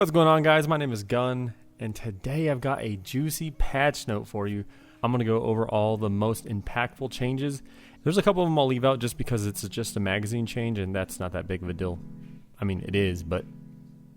What's going on, guys? My name is Gun, and today I've got a juicy patch note for you. I'm going to go over all the most impactful changes. There's a couple of them I'll leave out just because it's just a magazine change, and that's not that big of a deal. I mean, it is, but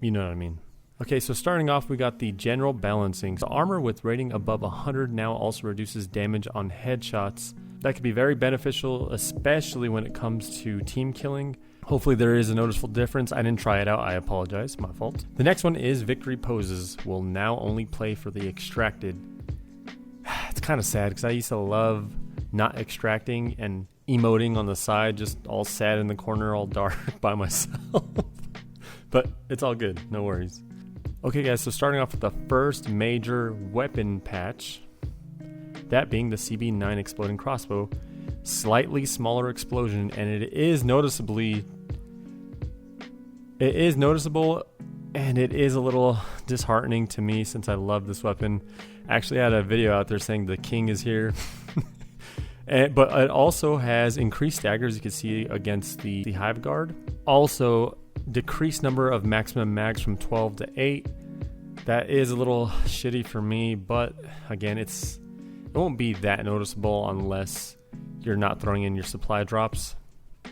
you know what I mean. Okay, so starting off, we got the general balancing. So armor with rating above 100 now also reduces damage on headshots. That could be very beneficial, especially when it comes to team killing. Hopefully there is a noticeable difference. I didn't try it out. I apologize. My fault. The next one is victory poses will now only play for the extracted. It's kind of sad because I used to love not extracting and emoting on the side, just all sad in the corner, all dark by myself. But it's all good. No worries. Okay, guys, so starting off with the first major weapon patch, that being the CB9 exploding crossbow. Slightly smaller explosion, and it is noticeable, and it is a little disheartening to me since I love this weapon. I actually had a video out there saying the king is here. But it also has increased stagger, as you can see, against the Hive Guard. Also, decreased number of maximum mags from 12 to 8. That is a little shitty for me, but again, it won't be that noticeable unless you're not throwing in your supply drops.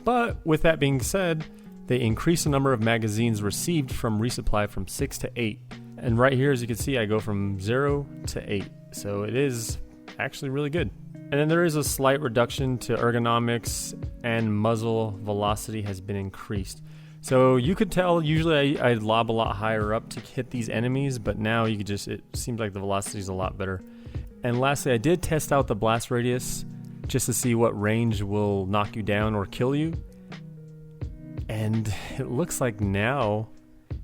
But with that being said, they increase the number of magazines received from resupply from 6 to 8. And right here, as you can see, I go from 0 to 8. So it is actually really good. And then there is a slight reduction to ergonomics, and muzzle velocity has been increased. So you could tell, usually I lob a lot higher up to hit these enemies, but now you could it seems like the velocity is a lot better. And lastly, I did test out the blast radius just to see what range will knock you down or kill you. And it looks like now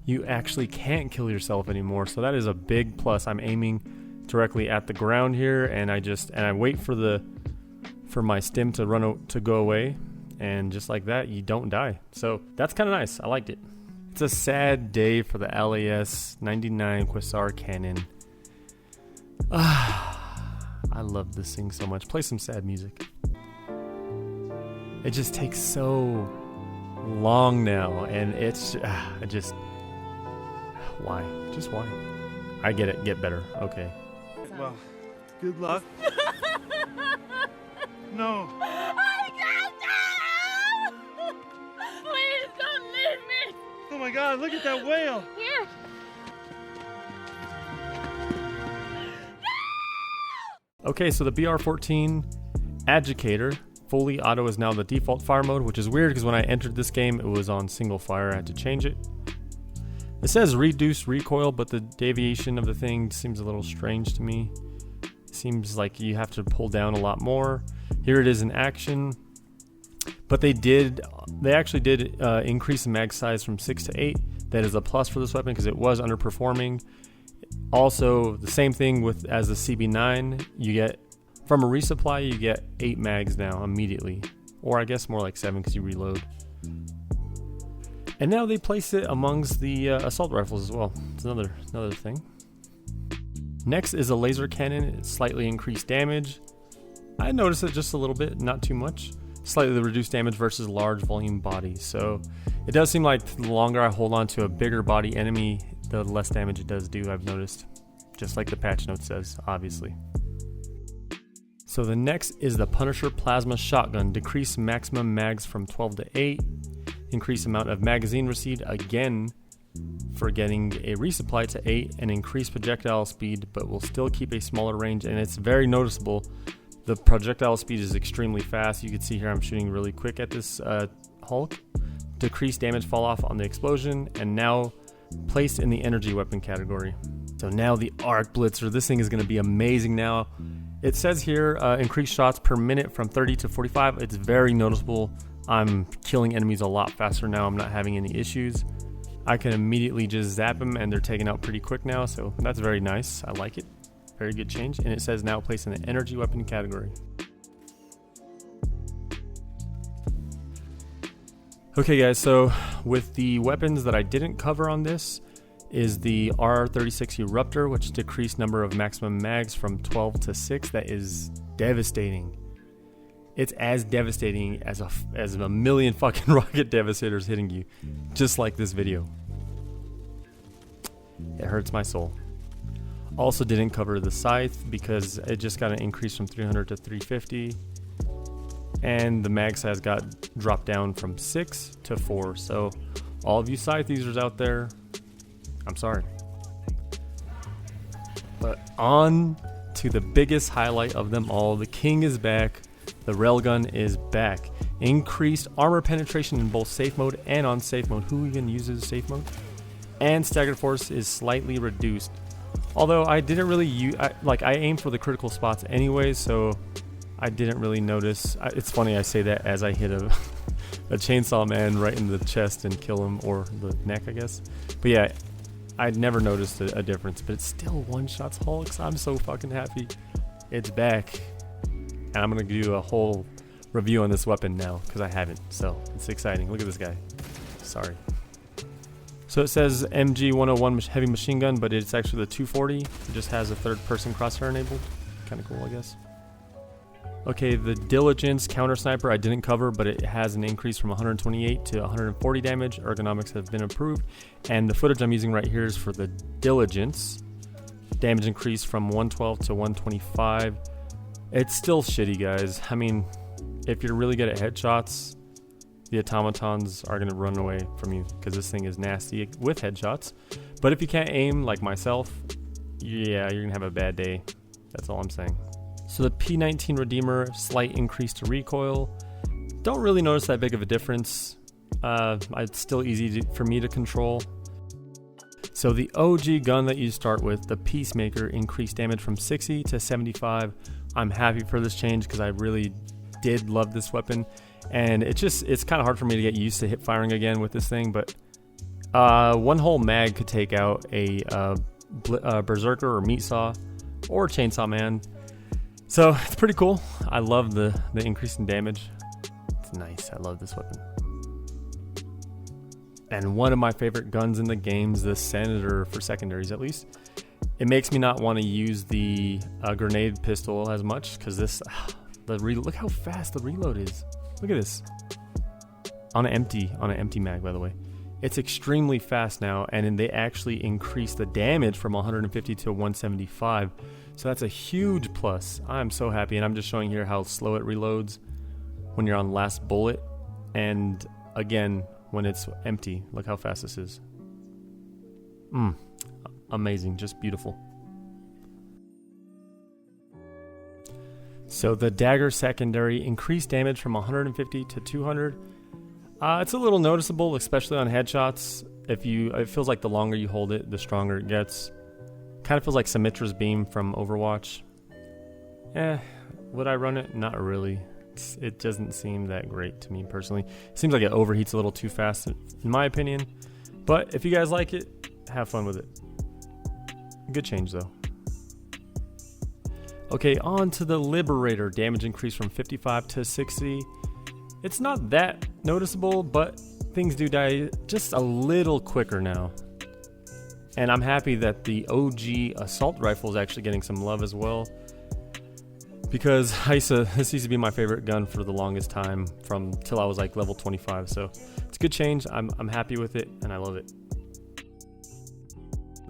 you actually can't kill yourself anymore. So that is a big plus. I'm aiming directly at the ground here, and I wait for my stim to go away, and just like that, you don't die. So that's kind of nice. I liked it. It's a sad day for the LAS 99 Quasar cannon. I love this thing so much. Play some sad music. It just takes so long now, and it's why? Just why? I get it. Get better. Okay. Well, good luck. No. I can't do! Please don't leave me. Oh my God! Look at that whale. Here. Okay, so the BR-14 Agitator fully auto is now the default fire mode, which is weird because when I entered this game, it was on single fire. I had to change it. It says reduce recoil, but the deviation of the thing seems a little strange to me. It seems like you have to pull down a lot more. Here it is in action. But they actually did increase the mag size from 6 to 8. That is a plus for this weapon because it was underperforming. Also, the same thing as the CB9. You get, from a resupply, you get 8 mags now immediately. Or I guess more like 7 because you reload. And now they place it amongst the assault rifles as well. It's another thing. Next is a laser cannon. It's slightly increased damage. I noticed it just a little bit, not too much. Slightly reduced damage versus large volume bodies. So it does seem like the longer I hold on to a bigger body enemy, the less damage it does do, I've noticed. Just like the patch note says, obviously. So the next is the Punisher Plasma Shotgun. Decrease maximum mags from 12 to 8. Increase amount of magazine received, again for getting a resupply to 8, and increase projectile speed, but will still keep a smaller range, and it's very noticeable. The projectile speed is extremely fast. You can see here I'm shooting really quick at this Hulk. Decreased damage fall off on the explosion, and now placed in the energy weapon category. So now the Arc Blitzer, this thing is going to be amazing now. It says here increased shots per minute from 30 to 45. It's very noticeable. I'm killing enemies a lot faster now. I'm not having any issues. I can immediately just zap them and they're taken out pretty quick now, so that's very nice. I like it. Very good change. And it says now placed in the energy weapon category. Okay guys, so with the weapons that I didn't cover on this is the R36 Eruptor, which decreased number of maximum mags from 12 to 6. That is devastating. It's as devastating as a million fucking rocket devastators hitting you, just like this video. It hurts my soul. Also didn't cover the scythe because it just got an increase from 300 to 350. And the mag size got dropped down from 6 to 4. So all of you scythe users out there, I'm sorry. But on to the biggest highlight of them all. The king is back. The railgun is back. Increased armor penetration in both safe mode and on safe mode. Who even uses safe mode? And staggered force is slightly reduced. Although I didn't really use, I aim for the critical spots anyways, so I didn't really notice. It's funny I say that as I hit a chainsaw man right in the chest and kill him, or the neck, I guess. But yeah, I'd never noticed a difference, but it's still one-shots Hulks. I'm so fucking happy. It's back. And I'm going to do a whole review on this weapon now, because I haven't. So it's exciting. Look at this guy. Sorry. So it says MG 101 heavy machine gun, but it's actually the 240. It just has a third-person crosshair enabled. Kind of cool, I guess. Okay, the Diligence counter sniper I didn't cover, but it has an increase from 128 to 140 damage. Ergonomics have been improved, and the footage I'm using right here is for the Diligence. Damage increase from 112 to 125. It's still shitty, guys. I mean, if you're really good at headshots, the automatons are going to run away from you because this thing is nasty with headshots. But if you can't aim like myself, yeah, you're going to have a bad day. That's all I'm saying. So the P19 Redeemer, slight increase to recoil. Don't really notice that big of a difference. It's still easy for me to control. So the OG gun that you start with, the Peacemaker, increased damage from 60 to 75. I'm happy for this change because I really did love this weapon. And it's kind of hard for me to get used to hip firing again with this thing. But one whole mag could take out a Berserker or Meat Saw or Chainsaw Man. So it's pretty cool. I love the increase in damage. It's nice. I love this weapon. And one of my favorite guns in the game's the Senator for secondaries, at least. It makes me not want to use the grenade pistol as much because look how fast the reload is. Look at this. On an empty mag, by the way. It's extremely fast now, and then they actually increase the damage from 150 to 175. So that's a huge plus. I'm so happy, and I'm just showing here how slow it reloads when you're on last bullet, and again when it's empty. Look how fast this is. Amazing, just beautiful. So the Dagger secondary increased damage from 150 to 200. It's a little noticeable, especially on headshots. It feels like the longer you hold it, the stronger it gets. Kind of feels like Symmetra's beam from Overwatch. Would I run it? Not really. It doesn't seem that great to me personally. It seems like it overheats a little too fast, in my opinion. But if you guys like it, have fun with it. Good change though. Okay, on to the Liberator. Damage increased from 55 to 60. It's not that noticeable, but things do die just a little quicker now. And I'm happy that the OG assault rifle is actually getting some love as well. Because this used to be my favorite gun for the longest time, from till I was like level 25. So it's a good change. I'm happy with it, and I love it.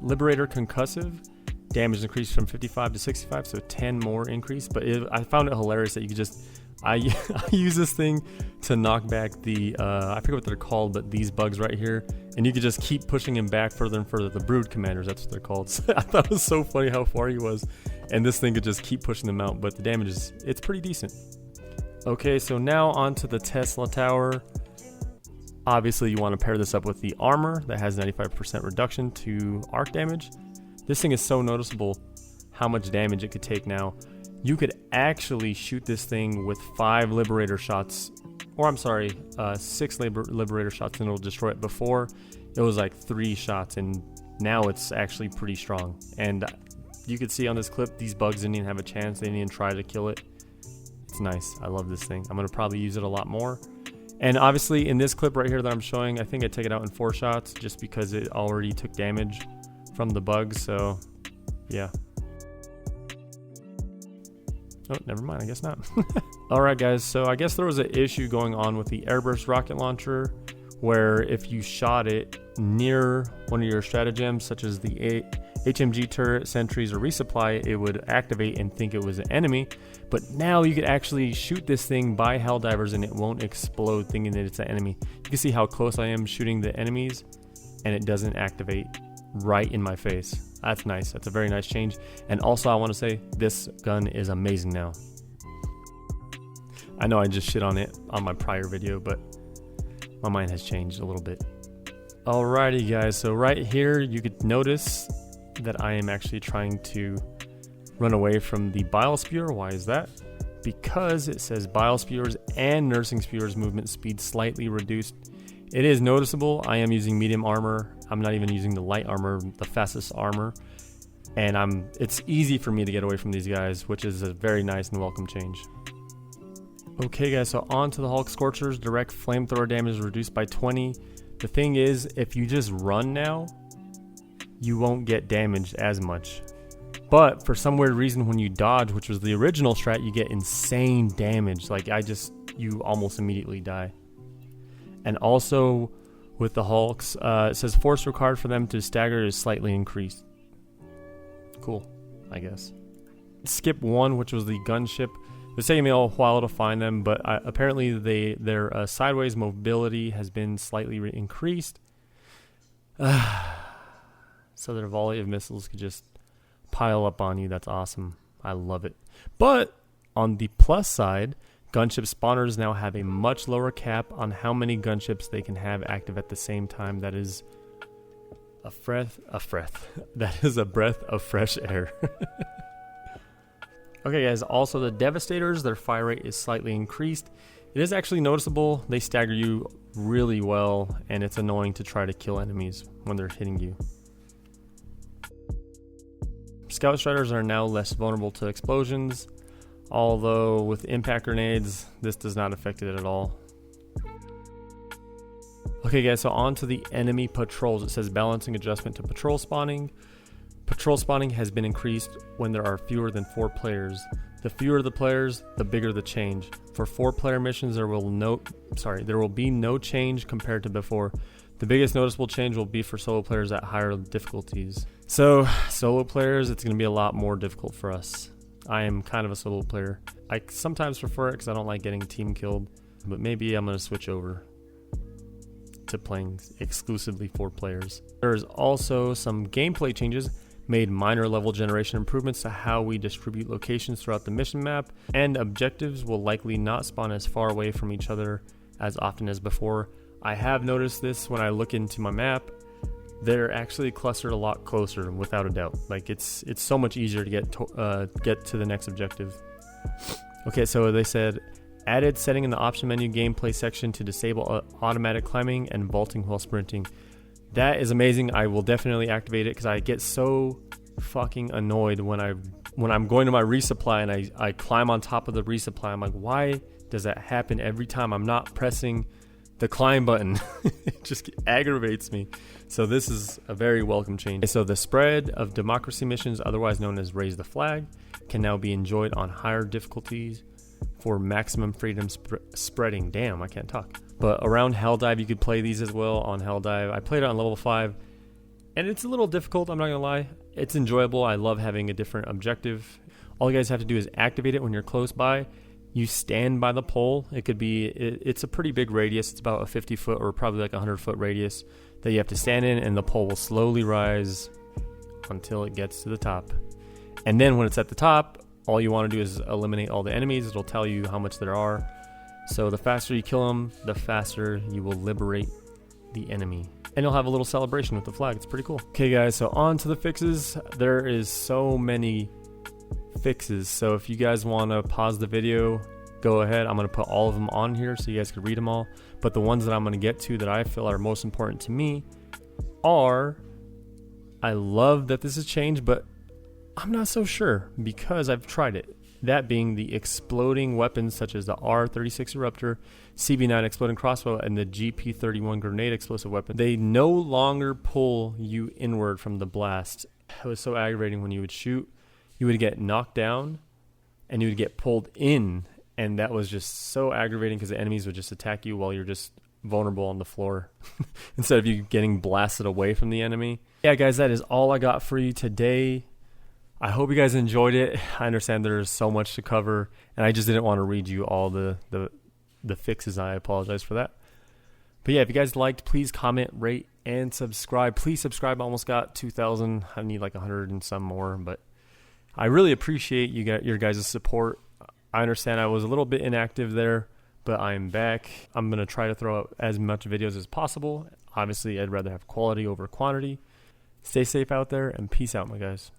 Liberator concussive. Damage increased from 55 to 65, so 10 more increase. But I found it hilarious that you could just... I use this thing to knock back the... I forget what they're called, but these bugs right here. And you could just keep pushing him back further and further. The Brood Commanders, that's what they're called. So I thought it was so funny how far he was. And this thing could just keep pushing them out. But the damage it's pretty decent. Okay, so now on to the Tesla Tower. Obviously, you want to pair this up with the armor that has 95% reduction to arc damage. This thing is so noticeable how much damage it could take now. You could actually shoot this thing with 5 Liberator shots, or I'm sorry, 6 Liberator shots, and it'll destroy it. Before, it was like 3 shots, and now it's actually pretty strong. And you could see on this clip, these bugs didn't even have a chance. They didn't even try to kill it. It's nice. I love this thing. I'm going to probably use it a lot more. And obviously, in this clip right here that I'm showing, I think I take it out in 4 shots just because it already took damage from the bugs, so yeah. Oh, never mind, I guess not. Alright guys, so I guess there was an issue going on with the Airburst rocket launcher where if you shot it near one of your stratagems, such as the HMG turret, sentries, or resupply, it would activate and think it was an enemy. But now you could actually shoot this thing by Helldivers and it won't explode thinking that it's an enemy. You can see how close I am shooting the enemies and it doesn't activate right in my face. That's nice. That's a very nice change. And also I want to say this gun is amazing now. I know I just shit on it on my prior video, but my mind has changed a little bit. Alrighty guys, so right here you could notice that I am actually trying to run away from the bile spewer. Why is that? Because it says bile spewers and nursing spewers movement speed slightly reduced. It is noticeable. I am using medium armor. I'm not even using the light armor, the fastest armor. And it's easy for me to get away from these guys, which is a very nice and welcome change. Okay guys, so on to the Hulk Scorchers. Direct flamethrower damage is reduced by 20. The thing is, if you just run now, you won't get damaged as much. But for some weird reason, when you dodge, which was the original strat, you get insane damage. Like you almost immediately die. And also with the Hulks, it says force required for them to stagger is slightly increased. Cool, I guess. Skip 1, which was the gunship. It's taking me a while to find them, but apparently their sideways mobility has been slightly increased. So their volley of missiles could just pile up on you. That's awesome. I love it. But on the plus side, gunship spawners now have a much lower cap on how many gunships they can have active at the same time. That is that is a breath of fresh air. Okay guys, also the Devastators, their fire rate is slightly increased. It is actually noticeable. They stagger you really well, and it's annoying to try to kill enemies when they're hitting you. Scout Striders are now less vulnerable to explosions, although with impact grenades, this does not affect it at all. Okay guys, so on to the enemy patrols. It says balancing adjustment to patrol spawning. Patrol spawning has been increased when there are fewer than 4 players. The fewer the players, the bigger the change. For 4-player missions, there will be no change compared to before. The biggest noticeable change will be for solo players at higher difficulties. So, solo players, it's going to be a lot more difficult for us. I am kind of a solo player. I sometimes prefer it because I don't like getting team killed, but maybe I'm going to switch over to playing exclusively 4 players. There's also some gameplay changes. Made minor level generation improvements to how we distribute locations throughout the mission map, and objectives will likely not spawn as far away from each other as often as before. I have noticed this when I look into my map. They're actually clustered a lot closer, without a doubt. Like it's so much easier to get to the next objective. Okay, so they said added setting in the option menu gameplay section to disable automatic climbing and vaulting while sprinting. That is amazing. I will definitely activate it because I get so fucking annoyed when I'm going to my resupply and I climb on top of the resupply. I'm like, why does that happen every time I'm not pressing the climb button? It just aggravates me. So this is a very welcome change. So the spread of democracy missions, otherwise known as Raise the Flag, can now be enjoyed on higher difficulties for maximum freedom spreading. Damn, I can't talk. But around Helldive, you could play these as well on Helldive. I played it on level 5, and it's a little difficult, I'm not going to lie. It's enjoyable. I love having a different objective. All you guys have to do is activate it when you're close by. You stand by the pole. It's a pretty big radius. It's about a 50-foot or probably like a 100-foot radius that you have to stand in, and the pole will slowly rise until it gets to the top. And then when it's at the top, all you want to do is eliminate all the enemies. It'll tell you how much there are. So the faster you kill them, the faster you will liberate the enemy. And you'll have a little celebration with the flag. It's pretty cool. Okay guys, so on to the fixes. There is so many fixes. So if you guys want to pause the video, go ahead. I'm going to put all of them on here so you guys can read them all. But the ones that I'm going to get to that I feel are most important to me are, I love that this has changed, but I'm not so sure because I've tried it. That being the exploding weapons such as the R-36 Eruptor, CB-9 exploding crossbow, and the GP-31 grenade explosive weapon. They no longer pull you inward from the blast. It was so aggravating when you would shoot. You would get knocked down and you would get pulled in, and that was just so aggravating because the enemies would just attack you while you're just vulnerable on the floor instead of you getting blasted away from the enemy. Yeah, guys, that is all I got for you today. I hope you guys enjoyed it. I understand there's so much to cover, and I just didn't want to read you all the fixes. I apologize for that. But yeah, if you guys liked, please comment, rate, and subscribe. Please subscribe. I almost got 2,000. I need like 100 and some more, but I really appreciate your guys' support. I understand I was a little bit inactive there, but I'm back. I'm going to try to throw out as much videos as possible. Obviously, I'd rather have quality over quantity. Stay safe out there, and peace out, my guys.